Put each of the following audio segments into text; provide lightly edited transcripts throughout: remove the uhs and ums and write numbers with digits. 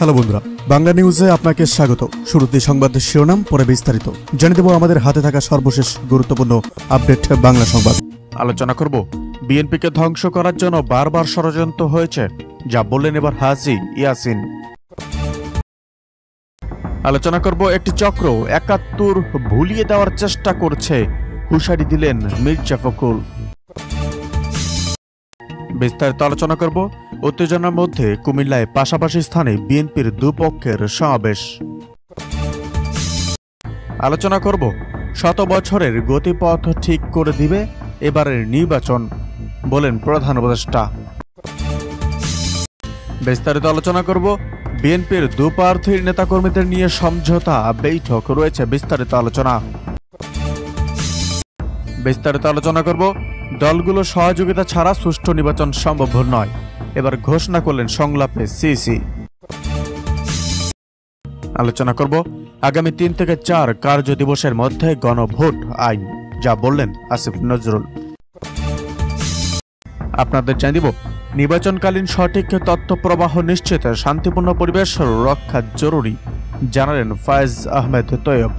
Hello বন্ধুরা, বাংলা নিউজে আপনাকে স্বাগত। শুরুতে সংবাদের শিরোনাম, পরে বিস্তারিত জানিয়ে দেব আমাদের হাতে থাকা সর্বশেষ গুরুত্বপূর্ণ আপডেট বাংলা সংবাদ। আলোচনা করব বিএনপিকে ধ্বংস করার জন্য বারবার ষড়যন্ত্র হয়েছে, যা বললেন এবার হাজী ইয়াসিন। আলোচনা করব একটি চক্র ৭১ ভুলিয়ে দেওয়ার চেষ্টা করছে, হুঁশিয়ারি দিলেন মির্জা ফখরুল। বিস্তারিত আলোচনা করব উত্তেজনার মধ্যে কুমিল্লায় পাশাপাশি স্থানে বিএনপির দুপক্ষের সমাবেশ। আলোচনা করব ১০০ বছরের গতিপথ ঠিক করে দিবে এবারের নির্বাচন, বলেন প্রধান উপদেষ্টা। বিস্তারিত আলোচনা করব বিএনপির দুপ্রার্থীর নেতাকর্মীদের নিয়ে সমঝোতা বৈঠক রয়েছে, বিস্তারিত আলোচনা। বিস্তারিত আলোচনা করব দলগুলো সহযোগিতা ছাড়া সুষ্ঠু নির্বাচন সম্ভব নয়, এবার ঘোষণা করলেন সংলাপে সিসি। আলোচনা করব আগামী ৩ থেকে ৪ কার্য দিবসের মধ্যে গণভোট আইন, যা বললেন আসিফ নজরুল। আপনাদের জানিয়ে দিব নির্বাচনকালীন সঠিক তথ্য প্রবাহ নিশ্চিতে শান্তিপূর্ণ পরিবেশ রক্ষা জরুরি, জানালেন ফায়েজ আহমেদ তৈয়ব।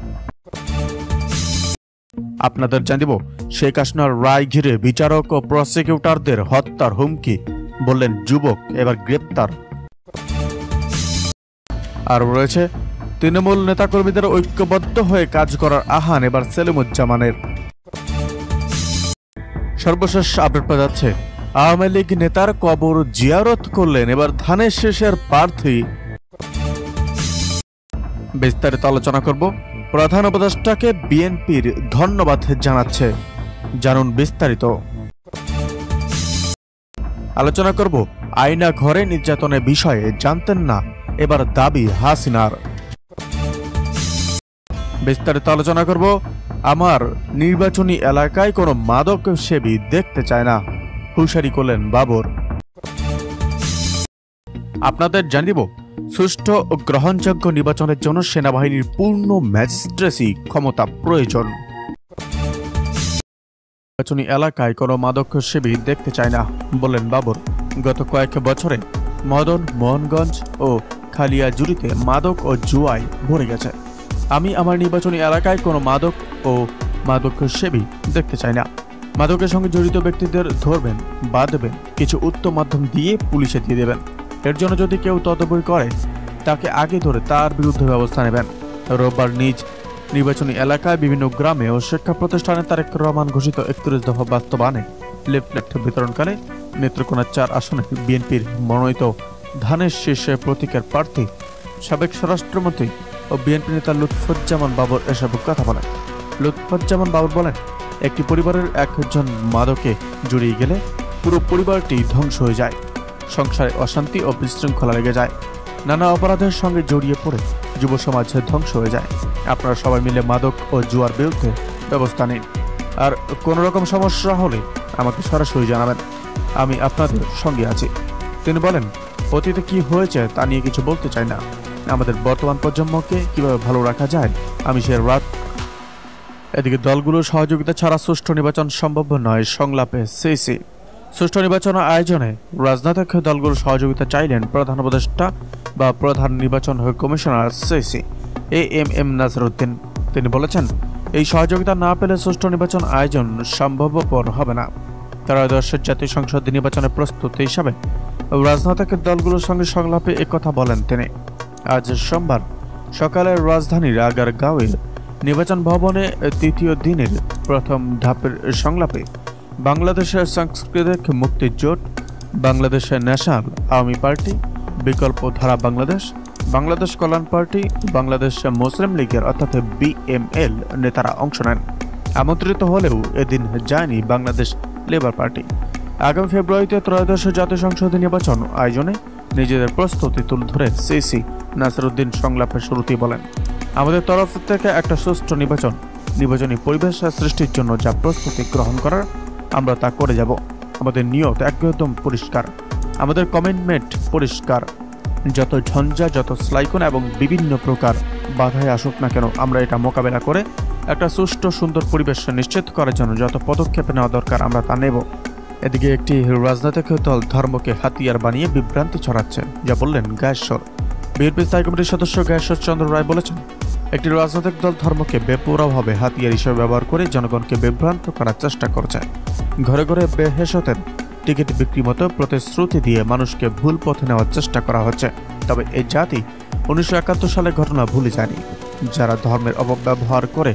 আপনাদের জানিয়ে দিব শেখ হাসিনার রায় ঘিরে বিচারক ও প্রসিকিউটরদের হত্যার হুমকি, বললেন যুবক এবার গ্রেপ্তার। আর রয়েছে তৃণমূল নেতাকর্মীদের ঐক্যবদ্ধ হয়ে কাজ করার আহ্বান এবার সেলিমুজ্জামানের। সর্বশেষ আপডেট পাওয়া যাচ্ছে আওয়ামী লীগ নেতার কবর জিয়ারত করলেন এবার ধানের শীষের প্রার্থী। বিস্তারিত আলোচনা করব প্রধান উপদেষ্টাকে বিএনপির ধন্যবাদ জানাচ্ছে, জানুন বিস্তারিত। আলোচনা করব আয়না ঘরে নির্যাতনের বিষয়ে জানতেন না, এবার দাবি হাসিনার। বিস্তারিত আলোচনা করব আমার নির্বাচনী এলাকায় কোনো মাদক সেবী দেখতে চায় না, হুঁশিয়ারি করলেন বাবর। আপনাদের জানিয়ে দেব সুষ্ঠু ও গ্রহণযোগ্য নির্বাচনের জন্য সেনাবাহিনীর পূর্ণ ম্যাজিস্ট্রেসি ক্ষমতা প্রয়োজন। নির্বাচনী এলাকায় কোনো মাদক সেবী দেখতে চায় না, বললেন বাবর। গত কয়েক বছরে মদন মোহনগঞ্জ ও খালিয়াজুড়িতে মাদক ও জুয়ায় ভরে গেছে। আমি আমার নির্বাচনী এলাকায় কোনো মাদক ও মাদক সেবী দেখতে চাই না। মাদকের সঙ্গে জড়িত ব্যক্তিদের ধরবেন, বাঁধবেন, কিছু উত্তম মাধ্যম দিয়ে পুলিশে দিয়ে দেবেন। এর জন্য যদি কেউ তদবির করে তাকে আগে ধরে তার বিরুদ্ধে ব্যবস্থা নেবেন। রোববার নিজ নির্বাচনী এলাকায় বিভিন্ন গ্রামে ও শিক্ষা প্রতিষ্ঠানে তারেক রহমান ঘোষিত ৩১ দফা বাস্তবায়নে লিফলেট বিতরণকালে নেত্রকোনা ৪ আসনে বিএনপির মনোনীত ধানের শীর্ষে প্রতীকের প্রার্থী সাবেক স্বরাষ্ট্রমন্ত্রী ও বিএনপি নেতা লুৎফুজ্জামান বাবর এসব কথা বলেন। লুৎফুজ্জামান বাবর বলেন, একটি পরিবারের একজন মাদকে জড়িয়ে গেলে পুরো পরিবারটি ধ্বংস হয়ে যায়, সংসারে অশান্তি ও বিশৃঙ্খলা লেগে যায়, নানা অপরাধের সঙ্গে জড়িয়ে পড়ে যুব সমাজ ধ্বংস হয়ে যায়। আপনারা সবাই মিলে মাদক ও জুয়ার বিরুদ্ধে ব্যবস্থা নিন, আর কোনো রকম সমস্যা হলে আমাকে সরাসরি জানাবেন, আমি আপনাদের সঙ্গে আছি। তিনি বলেন, অতীতে কি হয়েছে তা নিয়ে কিছু বলতে চাই না, আমাদের বর্তমান প্রজন্মকে কিভাবে ভালো রাখা যায় আমি সে রাত। এদিকে দলগুলোর সহযোগিতা ছাড়া সুষ্ঠু নির্বাচন সম্ভব নয়, সংলাপে সিসি। সুষ্ঠু নির্বাচন আয়োজনে রাজনৈতিক দলগুলোর সহযোগিতা চাইলেন প্রধান উপদেষ্টা বা প্রধান নির্বাচন কমিশনার সিসি এএমএম নাসিরউদ্দিন। তিনি বলেছেন, এই সহযোগিতা না পেলে সুষ্ঠু নির্বাচন আয়োজন সম্ভবপর হবে না। ত্রয়োদশ জাতীয় সংসদ নির্বাচনের প্রস্তুতি হিসাবে রাজনৈতিক দলগুলোর সঙ্গে সংলাপে একথা বলেন তিনি। আজ সোমবার সকালে রাজধানীর আগারগাঁওয়ের নির্বাচন ভবনে তৃতীয় দিনের প্রথম ধাপের সংলাপে বাংলাদেশের সাংস্কৃতিক মুক্তি জোট, বাংলাদেশের ন্যাশনাল আওয়ামী পার্টি, বিকল্প ধারা বাংলাদেশ, বাংলাদেশ কল্যাণ পার্টি, বাংলাদেশ মুসলিম লীগের অর্থাৎ বিএমএল নেতারা অংশ নেন। আমন্ত্রিত হলেও এদিন যায়নি বাংলাদেশ লেবার পার্টি। আগামী ফেব্রুয়ারিতে ত্রয়োদশ জাতীয় সংসদ নির্বাচন আয়োজনে নিজেদের প্রস্তুতি তুলে ধরে সিসি নাসিরউদ্দিন সংলাপের শুরুতেই বলেন, আমাদের তরফ থেকে একটা সুষ্ঠু নির্বাচনী পরিবেশ সৃষ্টির জন্য যা প্রস্তুতি গ্রহণ করার আমরা তা করে যাব। আমাদের নিয়ত একদম পরিষ্কার, আমাদের কমিটমেন্ট পরিষ্কার। যত ঝঞ্ঝা, যত স্লাইকন এবং বিভিন্ন প্রকার বাধায় আসুক না কেন, আমরা এটা মোকাবেলা করে একটা সুষ্ঠু সুন্দর পরিবেশ নিশ্চিত করার জন্য যত পদক্ষেপ নেওয়া দরকার আমরা তা নেব। এদিকে একটি রাজনৈতিক দল ধর্মকে হাতিয়ার বানিয়ে বিভ্রান্তি ছড়াচ্ছে, যা বললেন গায়েশ্বর। বিএনপি স্থায়ী কমিটির সদস্য গেশ্বরচন্দ্র রায় বলেছেন, একটি রাজনৈতিক দল ধর্মকে বেপরোয়াভাবে হাতিয়ার হিসেবে ব্যবহার করে জনগণকে বিভ্রান্ত করার চেষ্টা করছে। ঘরে ঘরে বেহেশতের টিকিট বিক্রি মতো প্রতিশ্রুতি দিয়ে মানুষকে ভুল পথে নেওয়ার চেষ্টা করা হচ্ছে। তবে এই জাতি 1971 সালের ঘটনা ভুলে যায়নি। যারা ধর্মের অপব্যবহার করে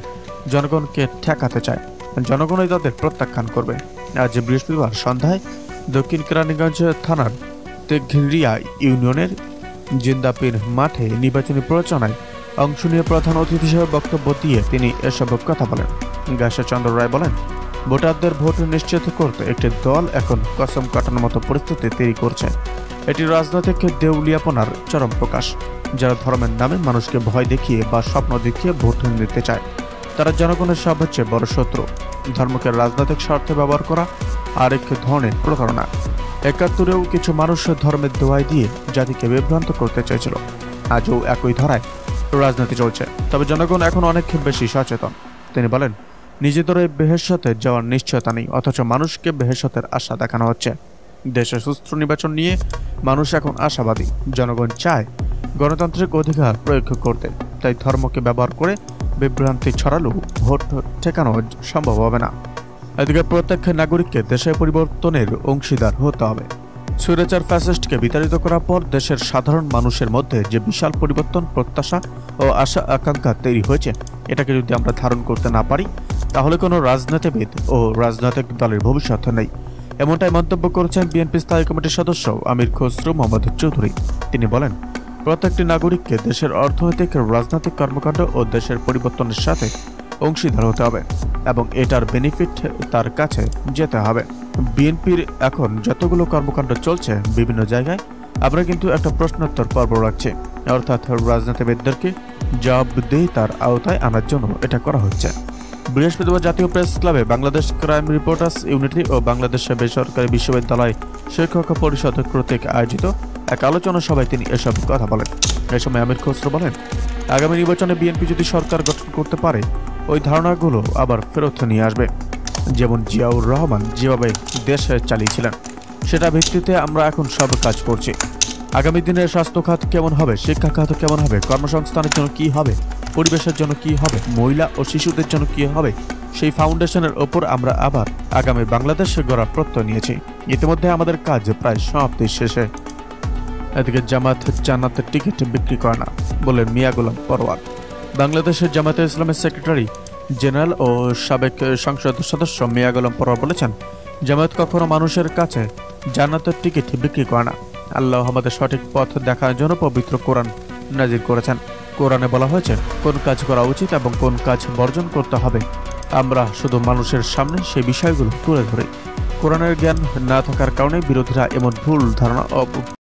জনগণকে ঠেকাতে চায়, জনগণই তাদের প্রত্যাখ্যান করবে। আজ বৃহস্পতিবার সন্ধ্যায় দক্ষিণ কেরানীগঞ্জ থানার তেঘরিয়া ইউনিয়নের জিন্দাপির মাঠে নির্বাচনী প্রচারণায় অংশ নিয়ে প্রধান অতিথি হিসেবে বক্তব্য দিয়ে তিনি এসব কথা বলেন। গেশ্বরচন্দ্র রায় বলেন, ভোটারদের ভোট নিশ্চিত করতে একটি দল এখন কসম কাটানোর মতো পরিস্থিতি তৈরি করছে। এটি রাজনৈতিক দেউলিয়াপনার চরম প্রকাশ। যারা ধর্মের নামে মানুষকে ভয় দেখিয়ে বা স্বপ্ন দেখিয়ে ভোট নিতে চায়, তারা জনগণের সবচেয়ে বড় শত্রু। ধর্মকে রাজনৈতিক স্বার্থে ব্যবহার করা আরেক ধরনের প্রতারণা। 71-এও কিছু মানুষ ধর্মের দোহাই দিয়ে জাতিকে বিভ্রান্ত করতে চেয়েছিল। আজও একই ধারায় রাজনীতি চলছে, তবে জনগণ এখন অনেক বেশি সচেতন। তিনি বলেন, নিজেদের বেহেশতে যাওয়ার নিশ্চয়তা নেই, অথচ মানুষকে বেহেশতের আশা দেখানো হচ্ছে। দেশে সুষ্ঠু নির্বাচন নিয়ে মানুষ এখন আশাবাদী। জনগণ চায় গণতান্ত্রিক অধিকার প্রয়োগ করতে, তাই ধর্মকে ব্যবহার করে বিভ্রান্তি ছড়ালেও ভোট ঠেকানো সম্ভব হবে না। এদিকে প্রত্যেক নাগরিককে দেশের পরিবর্তনের অংশীদার হতে হবে। স্বৈরাচার ফ্যাসিস্টকে বিতাড়িত করার পর দেশের সাধারণ মানুষের মধ্যে যে বিশাল পরিবর্তন, প্রত্যাশা ও আশা আকাঙ্ক্ষা তৈরি হয়েছে, এটাকে যদি আমরা ধারণ করতে না পারি, তাহলে কোনো রাজনীতিবিদ ও রাজনৈতিক দলের ভবিষ্যৎ নেই। এমনটাই মন্তব্য করেছেন বিএনপি স্থায়ী কমিটির সদস্য আমির খসরু মোহাম্মদ চৌধুরী। তিনি বলেন, প্রত্যেকটি নাগরিককে দেশের অর্থনৈতিক, রাজনৈতিক কর্মকাণ্ড ও দেশের পরিবর্তনের সাথে অংশীদার হতে হবে এবং এটার বেনিফিট তার কাছে যেতে হবে। বিএনপির এখন যতগুলো কর্মকাণ্ড চলছে বিভিন্ন জায়গায়, আমরা কিন্তু একটা প্রশ্নোত্তর পর্ব রাখছি, অর্থাৎ রাজনীতিবিদদেরকে জবাবদিহিতার আওতায় আনার জন্য এটা করা হচ্ছে। বৃহস্পতিবার জাতীয় প্রেস ক্লাবে বাংলাদেশ ক্রাইম রিপোর্টার্স ইউনিটি ও বাংলাদেশ বেসরকারি বিশ্ববিদ্যালয় শিক্ষক পরিষদ কর্তৃক আয়োজিত এক আলোচনা সভায় তিনি এসব কথা বলেন। এ সময় আমির খসরু বলেন, আগামী নির্বাচনে বিএনপি যদি সরকার গঠন করতে পারে, ওই ধারণাগুলো আবার ফেরত নিয়ে আসবে। যেমন জিয়াউর রহমান যেভাবে দেশ চালিয়েছিলেন, সেটা ভিত্তিতে আমরা এখন সব কাজ করছি। আগামী দিনে স্বাস্থ্য খাত কেমন হবে, শিক্ষা খাত কেমন হবে, কর্মসংস্থানের জন্য কি হবে, পরিবেশের জন্য কি হবে, মহিলা ও শিশুদের জন্য কি হবে, সেই ফাউন্ডেশনের ওপর আমরা আবার আগামী বাংলাদেশ গড়ার প্রত্যয় নিয়েছি। ইতিমধ্যে আমাদের কাজ প্রায় সমাপ্তির শেষে। এদিকে জামাতের টিকিট বিক্রি করে না বলেন মিয়া গোলাম পরোয়ার। বাংলাদেশের জামাতে ইসলামের সেক্রেটারি জেনারেল ও সাবেক সংসদ সদস্য মিয়া গোলাম পরোয়ার বলেছেন, জামায়াত কখনো মানুষের কাছে জান্নাতের টিকিট বিক্রি করে না। আল্লাহ আমাদের সঠিক পথ দেখার জন্য পবিত্র কোরআন নাজিল করেছেন। কোরআনে বলা হয়েছে কোন কাজ করা উচিত এবং কোন কাজ বর্জন করতে হবে। আমরা শুধু মানুষের সামনে সেই বিষয়গুলো তুলে ধরি। কোরআনের জ্ঞান না থাকার কারণে বিরোধীরা এমন ভুল ধারণা